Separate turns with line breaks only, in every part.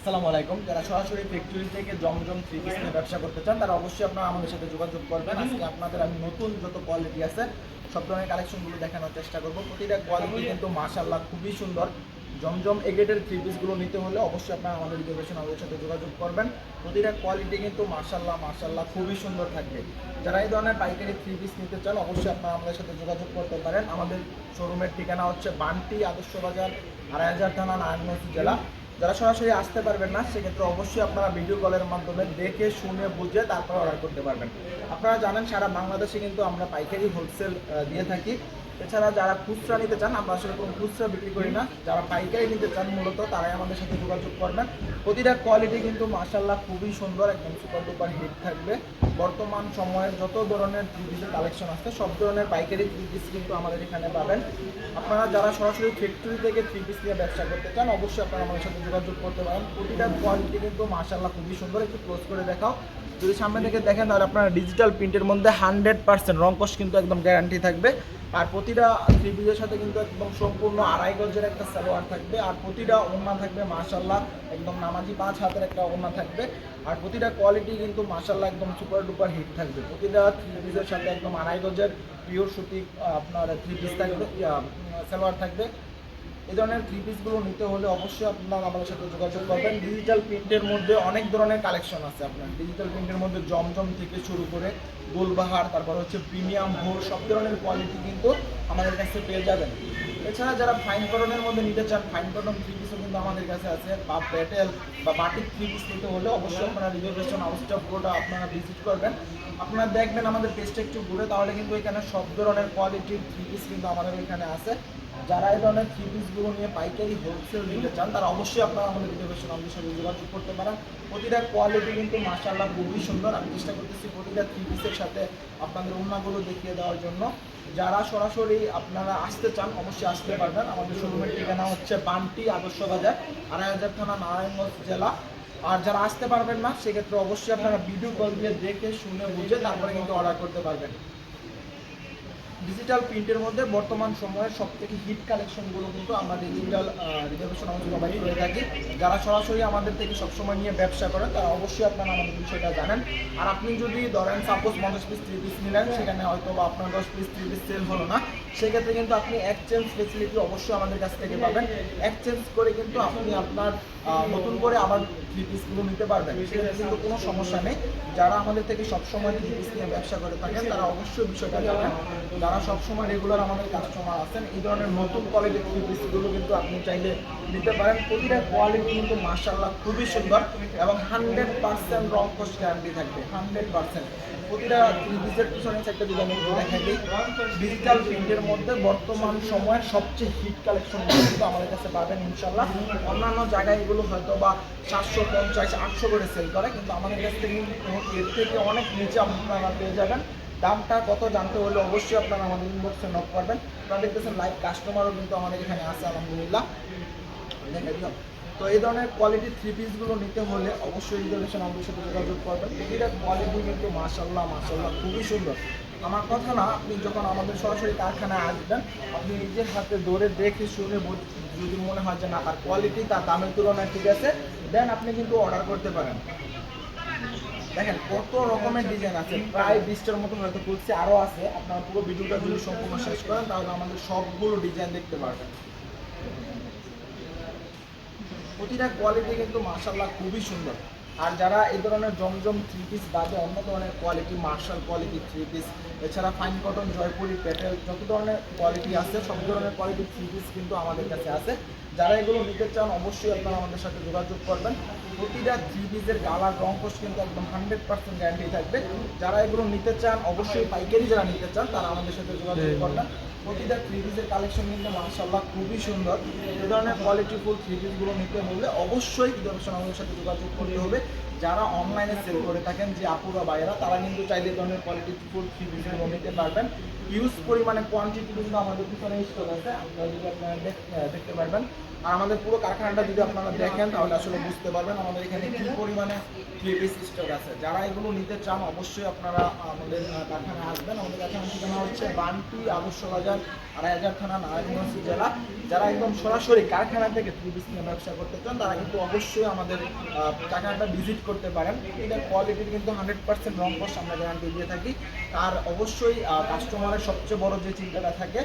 আসসালামু আলাইকুম। যারা সরাসরি ফ্যাক্টরি থেকে জমজম থ্রি পিস নিয়ে ব্যবসা করতে চান তারা অবশ্যই আপনারা আমাদের সাথে যোগাযোগ করবেন। আজকে আপনাদের আমি নতুন যত কোয়ালিটি আছে সব ধরনের কালেকশনগুলো দেখানোর চেষ্টা করব। প্রতিটা কোয়ালিটি কিন্তু মাশাআল্লাহ খুবই সুন্দর। জমজম এগেটের থ্রি পিসগুলো নিতে হলে অবশ্যই আপনারা আমাদের রিজার্ভেশন আমাদের সাথে যোগাযোগ করবেন। প্রতিটা কোয়ালিটি কিন্তু মাশাআল্লাহ খুবই সুন্দর থাকবে। যারা এই ধরনের পাইকারি থ্রি পিস নিতে চান অবশ্যই আপনারা আমাদের সাথে যোগাযোগ করতে পারেন। আমাদের শোরুমের ঠিকানা হচ্ছে বান্টি আদর্শ বাজার, ২৮০০ থানা, নারায়ণগঞ্জ জেলা। যারা সরাসরি আসতে পারবেন না সেক্ষেত্রে অবশ্যই আপনারা ভিডিও কলের মাধ্যমে দেখে শুনে বুঝে তারপর অর্ডার করতে পারবেন। আপনারা জানেন সারা বাংলাদেশে কিন্তু আমরা পাইকারি হোলসেল দিয়ে থাকি। এছাড়া যারা খুচরা নিতে চান আমরা আসলে কোনো খুচরা বিক্রি করি না, যারা পাইকারি নিতে চান মূলত তারাই আমাদের সাথে যোগাযোগ করবেন। প্রতিটা কোয়ালিটি কিন্তু মাশাআল্লাহ খুবই সুন্দর, একদম সুপার ডুপার হিট থাকবে। বর্তমান সময়ের যত ধরনের থ্রি পিসের কালেকশন আছে সব ধরনের পাইকারি থ্রি পিস কিন্তু আমাদের এখানে পাবেন। আপনারা যারা সরাসরি ফ্যাক্টরি থেকে থ্রি পিস নিয়ে ব্যবসা করতে চান অবশ্যই আপনারা আমাদের সাথে যোগাযোগ করতে পারেন। প্রতিটা কোয়ালিটি কিন্তু মাশাআল্লাহ খুবই সুন্দর। একটু ক্লোজ করে দেখাও, যদি সামনে থেকে দেখেন তাহলে আপনারা ডিজিটাল প্রিন্টের মধ্যে 100% রংকশ কিন্তু একদম গ্যারান্টি থাকবে। আর প্রতিটা থ্রি পিসের সাথে কিন্তু একদম সম্পূর্ণ 2.5 গজের একটা সালোয়ার থাকবে। আর প্রতিটা ওড়না থাকবে মাশাআল্লাহ একদম নামাজি 5 হাতের একটা ওড়না থাকবে। আর প্রতিটা কোয়ালিটি কিন্তু মাশাআল্লাহ একদম সুপার ডুপার হিট থাকবে। প্রতিটা থ্রি পিসের সাথে একদম 2.5 গজের পিওর সুতি আপনার থ্রি পিস থাকবে, সালোয়ার থাকবে। এই ধরনের থ্রি পিসগুলো নিতে হলে অবশ্যই আপনারা আমাদের সাথে যোগাযোগ করবেন। ডিজিটাল প্রিন্টের মধ্যে অনেক ধরনের কালেকশন আছে। আপনার ডিজিটাল প্রিন্টের মধ্যে জমজম থেকে শুরু করে গোলবাহার, তারপর হচ্ছে প্রিমিয়াম ভোর, সব ধরনের কোয়ালিটি কিন্তু আমাদের কাছে পেয়ে যাবেন। এছাড়া যারা ফাইন কটনের মধ্যে নিতে চান ফাইন কটন থ্রি পিসও কিন্তু আমাদের কাছে আছে, বা প্যাটেল বা বাটিক থ্রি পিস নিতে হলে অবশ্যই আপনারা রিজার্ভেশন হাউসটা পুরোটা আপনারা ভিজিট করবেন। আপনারা দেখবেন আমাদের পেজটা একটু ঘুরে, তাহলে কিন্তু এখানে সব ধরনের কোয়ালিটির থ্রি পিস কিন্তু আমাদের এখানে আছে। যারা এই ধরনের থ্রি পিসগুলো নিয়ে পাইকারি হোলসেল নিতে চান তারা অবশ্যই আপনারা আমাদের রিজার্ভেশন আমাদের সাথে যোগাযোগ করতে পারেন। প্রতিটা কোয়ালিটি কিন্তু মাশাআল্লাহ খুবই সুন্দর। আমি চেষ্টা করতেছি প্রতিটা থ্রি পিসের সাথে আপনাদের ওড়নাগুলো দেখিয়ে দেওয়ার জন্য। যারা সরাসরি আপনারা আসতে চান অবশ্যই আসতে পারবেন। আমাদের শোরুমের ঠিকানা হচ্ছে বান্টি আদর্শ বাজার, ২৮০০ থানা, নারায়ণগঞ্জ জেলা। আর যারা আসতে পারবেন না সেক্ষেত্রে অবশ্যই আপনারা ভিডিও কল দিয়ে দেখে শুনে বুঝে তারপরে কিন্তু অর্ডার করতে পারবেন। ডিজিটাল প্রিন্টের মধ্যে বর্তমান সময়ের সবথেকে হিট কালেকশনগুলো কিন্তু আমরা ডিজিটাল রিজার্ভেশন হাউসে প্রোভাইড করে থাকি। যারা সরাসরি আমাদের থেকে সবসময় নিয়ে ব্যবসা করেন তারা অবশ্যই আপনারা আমাদের বিষয়টা জানেন। আর আপনি যদি ধরেন সাপোজ 50 পিস থ্রি পিস নিলেন, সেখানে হয়তো বা আপনার 10 পিস থ্রি পিস সেল হলো না, সেক্ষেত্রে কিন্তু আপনি এক্সচেঞ্জ ফেসিলিটি অবশ্যই আমাদের কাছ থেকে পাবেন। এক্সচেঞ্জ করে কিন্তু আপনি আপনার নতুন করে আবার থ্রি পিসগুলো নিতে পারবেন, সেক্ষেত্রে কিন্তু কোনো সমস্যা নেই। যারা আমাদের থেকে সবসময় থ্রি পিস নিয়ে ব্যবসা করে থাকেন তারা অবশ্যই বিষয়টা জানেন। যারা সবসময় রেগুলার আমাদের কাস্টমার আছেন এই ধরনের নতুন কোয়ালিটির থ্রি পিসগুলো কিন্তু আপনি চাইলে নিতে পারেন। প্রতিটা কোয়ালিটি কিন্তু মাশাআল্লাহ খুবই সুন্দর এবং 100% রংকশ গ্যারান্টি থাকবে, 100%। প্রতিটা থ্রি পিসের পিছনে একটা যদি আমি দেখা দিই, ডিজিটাল প্রিন্টের মধ্যে বর্তমান সময়ের সবচেয়ে হিট কালেকশন কিন্তু আমাদের কাছে পাবেন ইনশাল্লাহ। অন্যান্য জায়গায় এগুলো হয়তো বা 750-800 করে সেল করে, কিন্তু আমাদের কাছ থেকে এর থেকে অনেক নিচে আপনারা পেয়ে যাবেন। দামটা কত জানতে হলে অবশ্যই আপনারা আমাদের ইনবক্সে নক করবেন। আপনারা দেখতেছেন লাইভ কাস্টমারও কিন্তু আমাদের এখানে আছে আলহামদুলিল্লাহ। তো এই ধরনের কোয়ালিটির থ্রি পিসগুলো নিতে হলে অবশ্যই রিজার্ভেশন আমাদের সাথে যোগাযোগ করবেন। এটার কোয়ালিটি কিন্তু মাশাআল্লাহ খুবই সুন্দর। আমার কথা না, আপনি যখন আমাদের সরাসরি কারখানায় আসবেন আপনি নিজের হাতে ধরে দেখে শুনে যদি মনে হয় যে না তার কোয়ালিটি তার দামের তুলনায় ঠিক আছে, দেন আপনি কিন্তু অর্ডার করতে পারেন। দেখেন কত রকমের ডিজাইন আছে, প্রায় 20টার মতো হয়তো খুলছে, আরও আছে। আপনারা পুরো ভিডিওটা যদি সম্পূর্ণ শেষ করেন তাহলে আমাদের সবগুলো ডিজাইন দেখতে পারবেন। প্রতিটা কোয়ালিটি কিন্তু মাশাআল্লাহ খুবই সুন্দর। আর যারা এই ধরনের জমজম থ্রি পিস বাদে অন্য ধরনের quality, marshal quality three piece, এছাড়া ফাইন কটন, জয়পুরি, প্যাটেল, যত ধরনের কোয়ালিটি আছে সব ধরনের কোয়ালিটির থ্রি পিস কিন্তু আমাদের কাছে আছে। যারা এগুলো নিতে চান অবশ্যই আপনারা আমাদের সাথে যোগাযোগ করবেন। প্রতিটা থ্রি পিসের কালার রংকশ কিন্তু একদম 100% গ্যারান্টি থাকবে। যারা এগুলো নিতে চান অবশ্যই পাইকারি যারা নিতে চান তারা আমাদের সাথে যোগাযোগ করবেন। প্রতিটা থ্রি পিসের কালেকশন কিন্তু মাশাআল্লাহ খুবই সুন্দর। এই ধরনের কোয়ালিটিফুল থ্রি পিসগুলো নিতে হলে অবশ্যই রিজার্ভেশন আমাদের সাথে যোগাযোগ করতে হবে। যারা অনলাইনে সেল করে থাকেন যে আপুরা বাইরা তারা কিন্তু চাইলে এই ধরনের কোয়ালিটিফুল থ্রি পিসগুলো নিতে পারবেন। হিউজ পরিমাণে কোয়ান্টিটি কিন্তু আমাদের পিছনে স্টক আছে, আপনারা যদি আপনারা দেখতে পারবেন। আর আমাদের পুরো কারখানাটা যদি আপনারা দেখেন তাহলে আসলে বুঝতে পারবেন আমাদের এখানে কী পরিমাণে থ্রি পিস স্টক আছে। যারা এগুলো নিতে চান অবশ্যই আপনারা আমাদের কারখানায় আসবেন। আমাদের কারখানার ঠিকানা হচ্ছে বান্টি আদর্শ বাজার, ২৮০০ থানা, নারায়ণগঞ্জ জেলা। যারা একদম সরাসরি কারখানা থেকে থ্রি পিস নিয়ে ব্যবসা করতে চান তারা কিন্তু অবশ্যই আমাদের কারখানাটা ভিজিট করতে পারেন। এটার কোয়ালিটির কিন্তু 100% রং কস আমরা গ্যারান্টি দিয়ে থাকি। আর অবশ্যই কাস্টমারের সবচেয়ে বড় যে চিন্তাটা থাকে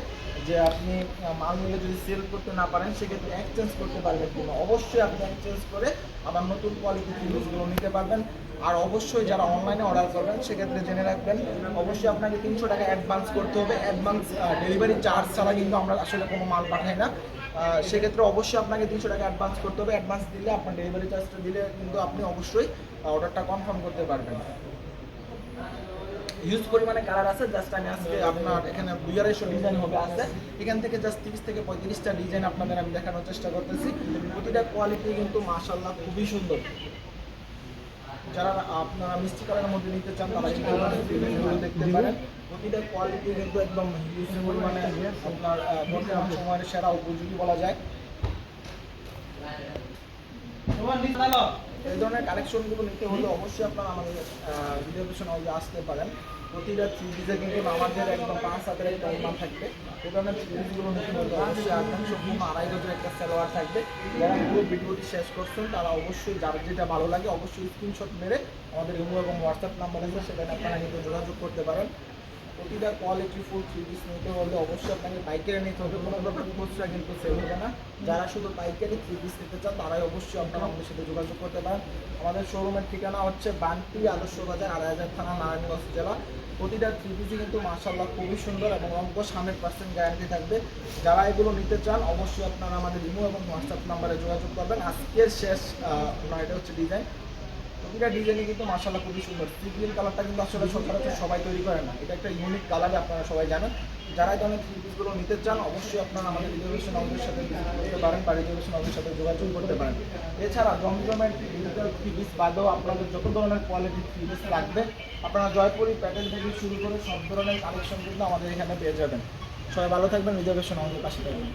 যে আপনি মাল নিলে যদি সেল করতে না পারেন সেক্ষেত্রে এক্সচেঞ্জ করতে পারবেন কিনা, অবশ্যই আপনি এক্সচেঞ্জ করে আবার নতুন কোয়ালিটির থ্রি পিসগুলো নিতে পারবেন। আর অবশ্যই যারা অনলাইনে অর্ডার করবেন সেক্ষেত্রে জেনে রাখবেন অবশ্যই আপনাকে 300 টাকা অ্যাডভান্স করতে হবে। অ্যাডভান্স ডেলিভারি চার্জ ছাড়া কিন্তু আমরা আসলে কোনো মাল পাঠাই না। সেক্ষেত্রে অবশ্যই আপনাকে 300 টাকা অ্যাডভান্স করতে হবে। অ্যাডভান্স দিলে আপনার ডেলিভারি চার্জটা দিলে কিন্তু আপনি অবশ্যই অর্ডারটা কনফার্ম করতে পারবেন। হিউজ পরিমাণে কালার আছে, জাস্ট আমি আজকে আপনার এখানে 250 ডিজাইন হবে আছে, এখান থেকে জাস্ট 30 থেকে 35টা ডিজাইন আপনাদের আমি দেখানোর চেষ্টা করতেছি। প্রতিটা কোয়ালিটি কিন্তু মাশাআল্লাহ খুবই সুন্দর। যারা আপনারা মিষ্টি কালারের মধ্যে নিতে চান তারা কিন্তু দেখতে পারেন। প্রতিটা কোয়ালিটি কিন্তু একদম হিউজ পরিমাণে আপনার বর্তমান সময়ের সেরা উপযোগী বলা যায়। এই ধরনের কালেকশনগুলো নিতে হলে অবশ্যই আপনারা আমাদের ভিডিও লোকেশন হাউসে আসতে পারেন। প্রতিটা থ্রি পিসে কিন্তু আমাদের একদম 5 হাতের একটা ইমান থাকবে। এই ধরনের থ্রি পিসগুলো নিতে হলে অবশ্যই আসবেন। সম্পূর্ণ 2.5 গজের একটা সালোয়ার থাকবে। যারা পুরো ভিডিওটি শেষ করছেন তারা অবশ্যই যার যেটা ভালো লাগে অবশ্যই স্ক্রিনশট মেরে আমাদের ইমো এবং হোয়াটসঅ্যাপ নাম্বার আছে সেখানে আপনারা কিন্তু যোগাযোগ করতে পারেন। প্রতিটা কোয়ালিটি ফুল থ্রি পিস নিতে হলে অবশ্যই আপনাকে পাইকারি নিতে হবে, কোনো রকম খুচরা কিন্তু সেল হবে না। যারা শুধু পাইকারি থ্রি পিস নিতে চান তারাই অবশ্যই আপনারা আমাদের সাথে যোগাযোগ করতে পারেন। আমাদের শোরুমের ঠিকানা হচ্ছে বান্টি আদর্শ বাজার, আড়াইহাজার থানা, নারায়ণগঞ্জ জেলা। প্রতিটা থ্রি পিসই কিন্তু মাশাআল্লাহ খুবই সুন্দর এবং রংকশ 100% গ্যারান্টি থাকবে। যারা এগুলো নিতে চান অবশ্যই আপনারা আমাদের ইমো এবং হোয়াটসঅ্যাপ নাম্বারে যোগাযোগ করবেন। আজকের শেষ আপনার এটা হচ্ছে ডিজাইন। প্রতিটা ডিজাইনই কিন্তু মাশাআল্লাহ খুবই সুন্দর। সি গ্রিন কালারটা কিন্তু আসলে সচরাচর সবাই তৈরি করে না, এটা একটা ইউনিক কালারে আপনারা সবাই জানেন। যারা এই ধরনের থ্রি পিসগুলো নিতে চান অবশ্যই আপনারা আমাদের রিজার্ভেশন অফিসের সাথে ভিজিট করতে পারেন বা রিজার্ভেশন অফিসের সাথে যোগাযোগ করতে পারেন। এছাড়া জমজমের ডিজিটাল থ্রি পিস বাদেও আপনাদের যত ধরনের কোয়ালিটির থ্রি পিস লাগবে আপনারা জয়পুরি প্যাটেল থেকে শুরু করে সব ধরনের কালেকশন কিন্তু আমাদের এখানে পেয়ে যাবেন। সবাই ভালো থাকবেন, রিজার্ভেশন আমাদের পাশে থাকবেন।